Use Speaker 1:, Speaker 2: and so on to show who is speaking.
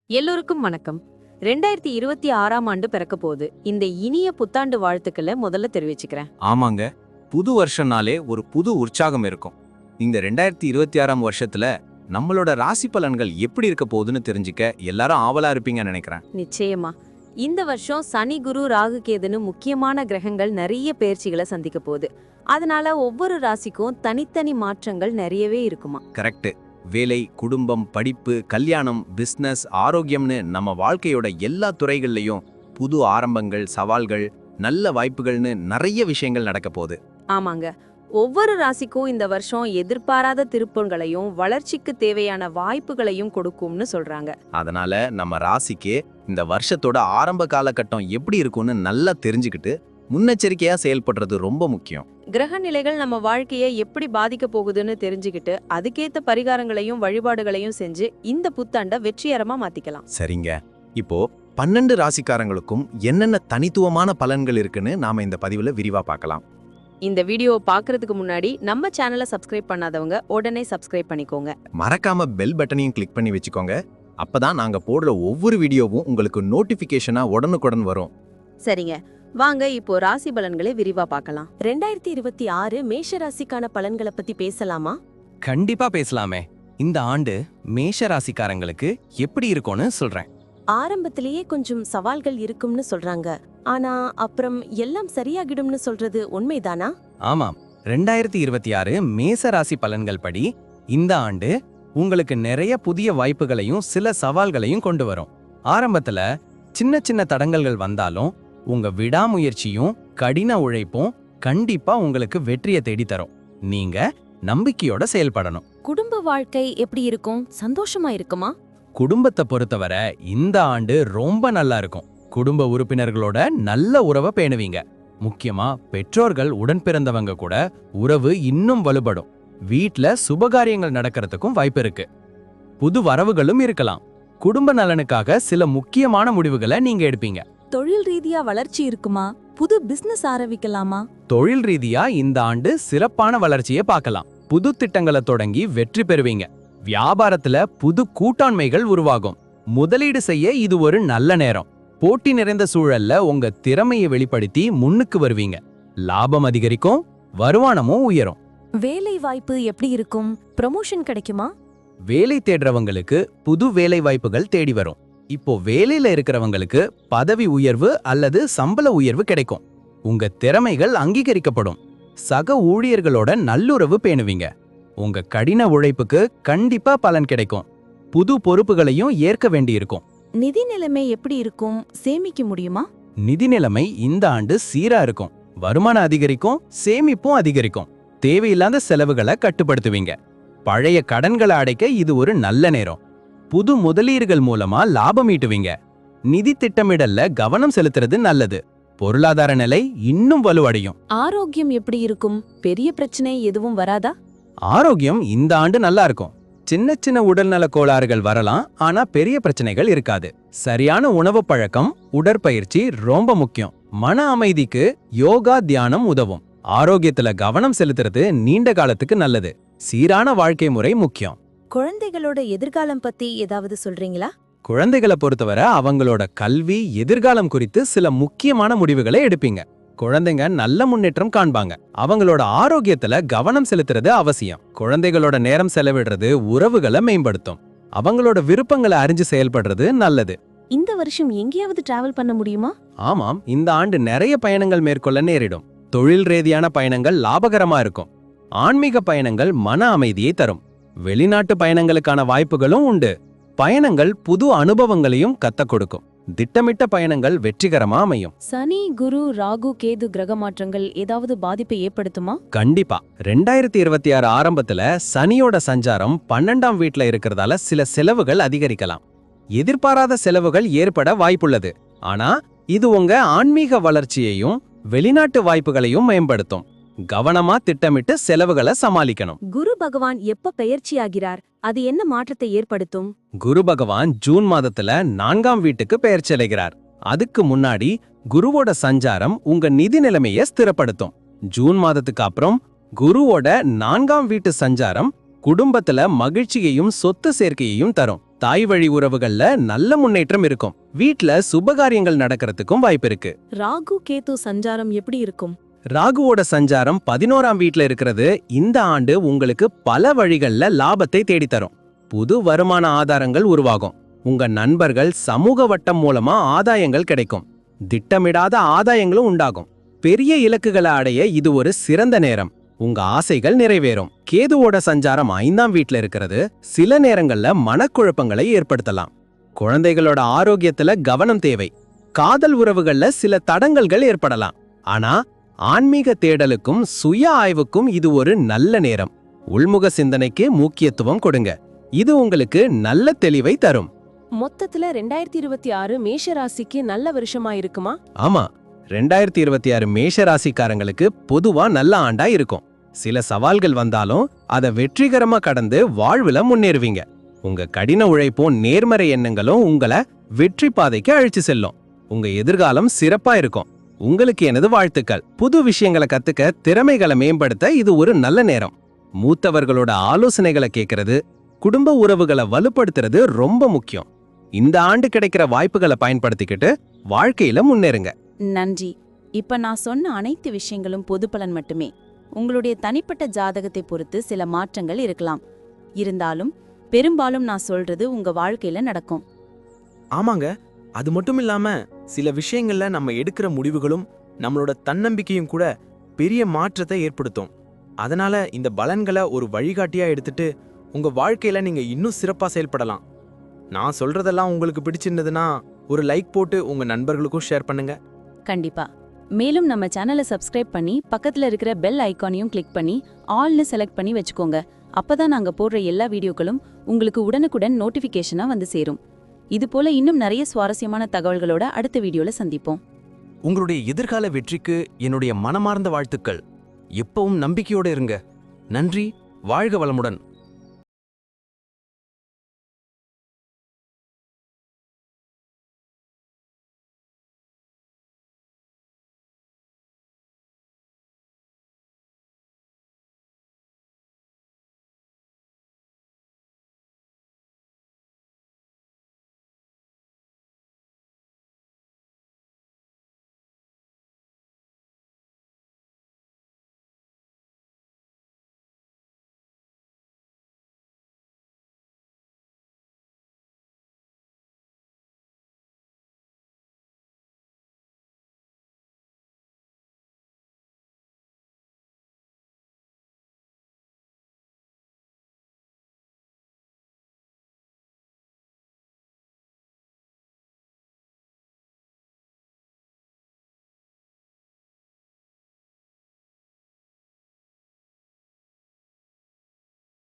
Speaker 1: எல்லோருக்கும் வணக்கம். 2026ஆம் ஆண்டு பிறக்க போகுது. இந்த இனிய புத்தாண்டு வாழ்த்துக்களை முதல்ல தெரிவிச்சுக்கிறேன்.
Speaker 2: ஆமாங்க, புது வருஷம்னாலே ஒரு புது உற்சாகம் இருக்கும். இந்த 2026ஆம் வருஷத்துல நம்மளோட ராசி பலன்கள் எப்படி இருக்க போகுதுன்னு தெரிஞ்சுக்க எல்லாரும் ஆவலா இருப்பீங்கன்னு நினைக்கிறேன்.
Speaker 1: நிச்சயமா இந்த வருஷம் சனி, குரு, ராகு, கேதுன்னு முக்கியமான கிரகங்கள் நிறைய பெயர்ச்சிகளை சந்திக்க போகுது. அதனால ஒவ்வொரு ராசிக்கும் தனித்தனி மாற்றங்கள் நிறையவே இருக்குமா.
Speaker 2: கரெக்ட். வேலை, குடும்பம், படிப்பு, கல்யாணம், பிசினஸ், ஆரோக்கியம்னு நம்ம வாழ்க்கையோட எல்லா துறைகள்லயும் புது ஆரம்பங்கள், சவால்கள், நல்ல வாய்ப்புகள்னு நிறைய விஷயங்கள் நடக்க போகுது.
Speaker 1: ஆமாங்க, ஒவ்வொரு ராசிக்கும் இந்த வருஷம் எதிர்பாராத திருப்பங்களையும் வளர்ச்சிக்கு தேவையான வாய்ப்புகளையும் கொடுக்கும்னு சொல்றாங்க.
Speaker 2: அதனால நம்ம ராசிக்கு இந்த வருஷத்தோட ஆரம்ப காலகட்டம் எப்படி இருக்கும்னு நல்லா தெரிஞ்சுக்கிட்டு முன்னெச்சரிக்கையா செயல்படுறது ரொம்ப முக்கியம்.
Speaker 1: கிரக நிலைகள் நம்ம வாழ்க்கையை எப்படி பாதிக்க போகுதுன்னு தெரிஞ்சுக்கிட்டு அதுக்கேத்த பரிகாரங்களையும் வழிபாடுகளையும் செஞ்சு இந்த புத்தாண்டை வெற்றிகரமா மாத்திக்கலாம்.
Speaker 2: சரிங்க, இப்போ 12 ராசிக்காரங்களுக்கும் என்னென்ன தனித்துவமான பலன்கள் இருக்குன்னு நாம இந்த பதிவுல விரிவா பார்க்கலாம்.
Speaker 1: இந்த வீடியோவை பார்க்கறதுக்கு முன்னாடி நம்ம சேனலை சப்ஸ்கிரைப் பண்ணாதவங்க உடனே சப்ஸ்கிரைப் பண்ணிக்கோங்க.
Speaker 2: மறக்காம பெல் பட்டனையும் கிளிக் பண்ணி வச்சுக்கோங்க. அப்பதான் நாங்க போடுற ஒவ்வொரு வீடியோவும் உங்களுக்கு நோட்டிபிகேஷனா உடனுக்குடன் வரும்.
Speaker 1: சரிங்க, வாங்க இப்போ ராசி பலன்களை விரிவா பார்க்கலாம்.
Speaker 3: 2026 மேஷ ராசிக்கான பலன்களை பத்தி பேசலாமா?
Speaker 4: கண்டிப்பா பேசலாமே. இந்த ஆண்டு மேஷ ராசிக்காரங்களுக்கு எப்படி இருக்கும்னு சொல்றேன்.
Speaker 3: ஆரம்பத்திலேயே கொஞ்சம் சவால்கள் இருக்கும்னு சொல்றாங்க. ஆனா அப்புறம் எல்லாம் சரியாகிடும்னு சொல்றது உண்மைதானா?
Speaker 4: ஆமாம், 2026 மேஷ ராசி பலன்கள் படி இந்த ஆண்டு உங்களுக்கு நிறைய புதிய வாய்ப்புகளையும் சில சவால்களையும் கொண்டு வரும். ஆரம்பத்துல சின்ன சின்ன தடங்கல்கள் வந்தாலும் உங்க விடாமுயற்சியும் கடின உழைப்பும் கண்டிப்பா உங்களுக்கு வெற்றியை தேடித்தரும். நீங்க நம்பிக்கையோட செயல்படணும்.
Speaker 3: குடும்ப வாழ்க்கை எப்படி இருக்கும்? சந்தோஷமா இருக்குமா?
Speaker 4: குடும்பத்தை பொறுத்தவரை இந்த ஆண்டு ரொம்ப நல்லா இருக்கும். குடும்ப உறுப்பினர்களோட நல்ல உறவை பேணுவீங்க. முக்கியமா பெற்றோர்கள், உடன் பிறந்தவங்க கூட உறவு இன்னும் வலுப்படும். வீட்ல சுபகாரியங்கள் நடக்கிறதுக்கும் வாய்ப்பு இருக்கு. புது வரவுகளும் இருக்கலாம். குடும்ப நலனுக்காக சில முக்கியமான முடிவுகளை நீங்க எடுப்பீங்க.
Speaker 3: தொழில் ரீதியா வளர்ச்சி இருக்குமா? புது பிசினஸ் ஆரம்பிக்கலாமா?
Speaker 4: தொழில் ரீதியா இந்த ஆண்டு சிறப்பான வளர்ச்சியை பார்க்கலாம். புது திட்டங்களை தொடங்கி வெற்றி பெறுவீங்க. வியாபாரத்துல புது கூட்டாண்மைகள் உருவாகும். முதலீடு செய்ய இது ஒரு நல்ல நேரம். போட்டி நிறைந்த சூழல்ல உங்க திறமையை வெளிப்படுத்தி முன்னுக்கு வருவீங்க. லாபம் அதிகரிக்கும், வருமானமும் உயரும்.
Speaker 3: வேலை வாய்ப்பு எப்படி இருக்கும்? ப்ரமோஷன் கிடைக்குமா?
Speaker 4: வேலை தேடுறவங்களுக்கு புது வேலை வாய்ப்புகள் தேடி வரும். இப்போ வேலையில இருக்கிறவங்களுக்கு பதவி உயர்வு அல்லது சம்பள உயர்வு கிடைக்கும். உங்க திறமைகள் அங்கீகரிக்கப்படும். சக ஊழியர்களோட நல்லுறவு பேணுவீங்க. உங்க கடின உழைப்புக்கு கண்டிப்பா பலன் கிடைக்கும். புது பொறுப்புகளையும் ஏற்க வேண்டியிருக்கும்.
Speaker 3: நிதி நிலைமை எப்படி இருக்கும்? சேமிக்க முடியுமா?
Speaker 4: நிதி நிலைமை இந்த ஆண்டு சீரா இருக்கும். வருமானம் அதிகரிக்கும், சேமிப்பும் அதிகரிக்கும். தேவையில்லாத செலவுகளை கட்டுப்படுத்துவீங்க. பழைய கடன்களை அடைக்க இது ஒரு நல்ல நேரம். புது முதலீடுகள் மூலமா லாபம் ஈட்டுவீங்க. நிதி திட்டமிடல்ல கவனம் செலுத்துறது நல்லது. பொருளாதார நிலை இன்னும் வலுவடையும்.
Speaker 3: ஆரோக்கியம் எப்படி இருக்கும்? பெரிய பிரச்சனை எதுவும் வராதா?
Speaker 4: ஆரோக்கியம் இந்த ஆண்டு நல்லா இருக்கும். சின்ன சின்ன உடல்நல கோளாறுகள் வரலாம், ஆனா பெரிய பிரச்சனைகள் இருக்காது. சரியான உணவு பழக்கம், உடற்பயிற்சி ரொம்ப முக்கியம். மன அமைதிக்கு யோகா, தியானம் உதவும். ஆரோக்கியத்துல கவனம் செலுத்துறது நீண்ட காலத்துக்கு நல்லது. சீரான வாழ்க்கை முறை முக்கியம்.
Speaker 3: குழந்தைகளோட எதிர்காலம் பத்தி ஏதாவது சொல்றீங்களா?
Speaker 4: குழந்தைகளை பொறுத்தவரை அவங்களோட கல்வி, எதிர்காலம் குறித்து சில முக்கியமான முடிவுகளை எடுப்பீங்க. குழந்தைங்க நல்ல முன்னேற்றம் காண்பாங்க. அவங்களோட ஆரோக்கியத்துல கவனம் செலுத்துறது அவசியம். குழந்தைகளோட நேரம் செலவிடுறது உறவுகளை மேம்படுத்தும். அவங்களோட விருப்பங்களை அறிஞ்சு செயல்படுறது நல்லது.
Speaker 3: இந்த வருஷம் எங்கேயாவது டிராவல் பண்ண முடியுமா?
Speaker 4: ஆமாம், இந்த ஆண்டு நிறைய பயணங்கள் மேற்கொள்ள நேரிடும். தொழில் ரீதியான பயணங்கள் லாபகரமா இருக்கும். ஆன்மீக பயணங்கள் மன அமைதியை தரும். வெளிநாட்டு பயணங்களுக்கான வாய்ப்புகளும் உண்டு. பயணங்கள் புது அனுபவங்களையும் கத்துக் கொடுக்கும். திட்டமிட்ட பயணங்கள் வெற்றிகரமா அமையும்.
Speaker 3: சனி, குரு, ராகு, கேது கிரக மாற்றங்கள் ஏதாவது பாதிப்பை ஏற்படுத்துமா?
Speaker 4: கண்டிப்பா. 2026 ஆரம்பத்துல சனியோட சஞ்சாரம் 12ஆம் வீட்ல இருக்கிறதால சில செலவுகள் அதிகரிக்கலாம். எதிர்பாராத செலவுகள் ஏற்பட வாய்ப்புள்ளது. ஆனா இது உங்க ஆன்மீக வளர்ச்சியையும் வெளிநாட்டு வாய்ப்புகளையும் மேம்படுத்தும். கவனமா திட்டமிட்டு செலவுகளை சமாளிக்கணும்.
Speaker 3: குரு பகவான் எப்ப பெயர்ச்சியாகிறார்? அது என்ன மாற்றத்தை ஏற்படுத்தும்?
Speaker 4: குரு பகவான் ஜூன் மாதத்துல 4ஆம் வீட்டுக்கு பெயர்ச்சியடைகிறார். அதுக்கு முன்னாடி குருவோட சஞ்சாரம் உங்க நிதி நிலைமையை ஸ்திரப்படுத்தும். ஜூன் மாதத்துக்கு அப்புறம் குருவோட 4ஆம் வீட்டு சஞ்சாரம் குடும்பத்துல மகிழ்ச்சியையும் சொத்து சேர்க்கையையும் தரும். தாய் வழி உறவுகள்ல நல்ல முன்னேற்றம் இருக்கும். வீட்ல சுபகாரியங்கள் நடக்கிறதுக்கும் வாய்ப்பு இருக்கு.
Speaker 3: ராகு கேது சஞ்சாரம் எப்படி இருக்கும்?
Speaker 4: ராகுவோட சஞ்சாரம் 11ஆம் வீட்ல இருக்கிறது இந்த ஆண்டு உங்களுக்கு பல வழிகள்ல லாபத்தை தேடித்தரும். புது வருமான ஆதாரங்கள் உருவாகும். உங்க நண்பர்கள் சமூக வட்டம் மூலமா ஆதாயங்கள் கிடைக்கும். திட்டமிடாத ஆதாயங்களும் உண்டாகும். பெரிய இலக்குகளை அடைய இது ஒரு சிறந்த நேரம். உங்க ஆசைகள் நிறைவேறும். கேதுவோட சஞ்சாரம் 5ஆம் வீட்ல இருக்கிறது சில நேரங்கள்ல மனக்குழப்பங்களை ஏற்படுத்தலாம். குழந்தைகளோட ஆரோக்கியத்துல கவனம் தேவை. காதல் உறவுகள்ல சில தடங்கல்கள் ஏற்படலாம். ஆனா ஆன்மீக தேடலுக்கும் சுய ஆய்வுக்கும் இது ஒரு நல்ல நேரம். உள்முக சிந்தனைக்கு முக்கியத்துவம் கொடுங்க. இது உங்களுக்கு நல்ல தெளிவை தரும்.
Speaker 3: மொத்தத்துல 2026 மேஷ ராசிக்கு நல்ல வருஷமா இருக்குமா?
Speaker 4: ஆமா, 2026 மேஷ ராசிக்காரங்களுக்கு பொதுவா நல்ல ஆண்டா இருக்கும். சில சவால்கள் வந்தாலும் அதை வெற்றிகரமா கடந்து வாழ்வுல முன்னேறுவீங்க. உங்க கடின உழைப்பும் நேர்மறை எண்ணங்களும் உங்களை வெற்றி பாதைக்கு அழைச்சு செல்லும். உங்க எதிர்காலம் சிறப்பா இருக்கும். உங்களுக்கு எனது வாழ்த்துக்கள். புது விஷயங்களை கத்துக்க, திறமைகளை மேம்படுத்த இது ஒரு நல்ல நேரம். மூத்தவர்களோட ஆலோசனைகளை கேட்கறது, குடும்ப உறவுகளை வலுப்படுத்துறது ரொம்ப முக்கியம். இந்த ஆண்டு கிடைக்கிற வாய்ப்புகளை பயன்படுத்திக்கிட்டு வாழ்க்கையில முன்னேறுங்க.
Speaker 1: நன்றி. இப்ப நான் சொன்ன அனைத்து விஷயங்களும் பொது பலன் மட்டுமே. உங்களுடைய தனிப்பட்ட ஜாதகத்தை பொறுத்து சில மாற்றங்கள் இருக்கலாம். இருந்தாலும் பெரும்பாலும் நான் சொல்றது உங்க வாழ்க்கையில நடக்கும்.
Speaker 5: ஆமாங்க, அது மட்டும் இல்லாம சில விஷயங்கள்ல நம்ம எடுக்கிற முடிவுகளும் நம்மளோட தன்னம்பிக்கையும் கூட பெரிய மாற்றத்தை ஏற்படுத்தும். அதனால இந்த பலன்களை ஒரு வழிகாட்டியா எடுத்துட்டு உங்க வாழ்க்கையில நீங்க இன்னும் சிறப்பா செயல்படலாம். நான் சொல்றதெல்லாம் உங்களுக்கு பிடிச்சிருந்ததுன்னா ஒரு லைக் போட்டு உங்க நண்பர்களுக்கும் ஷேர் பண்ணுங்க.
Speaker 1: கண்டிப்பா. மேலும் நம்ம சேனலை சப்ஸ்கிரைப் பண்ணி பக்கத்துல இருக்கிற பெல் ஐகானையும் கிளிக் பண்ணி ஆல்னு செலக்ட் பண்ணி வச்சுக்கோங்க. அப்பதான் நாங்க போடுற எல்லா வீடியோக்களும் உங்களுக்கு உடனுக்குடன் நோட்டிபிகேஷனா வந்து சேரும். இது போல இன்னும் நிறைய சுவாரஸ்யமான தகவல்களோட அடுத்த வீடியோல சந்திப்போம்.
Speaker 5: உங்களுடைய எதிர்கால வெற்றிக்கு என்னுடைய மனமார்ந்த வாழ்த்துக்கள். எப்பவும் நம்பிக்கையோட இருங்க. நன்றி. வாழ்க வளமுடன்.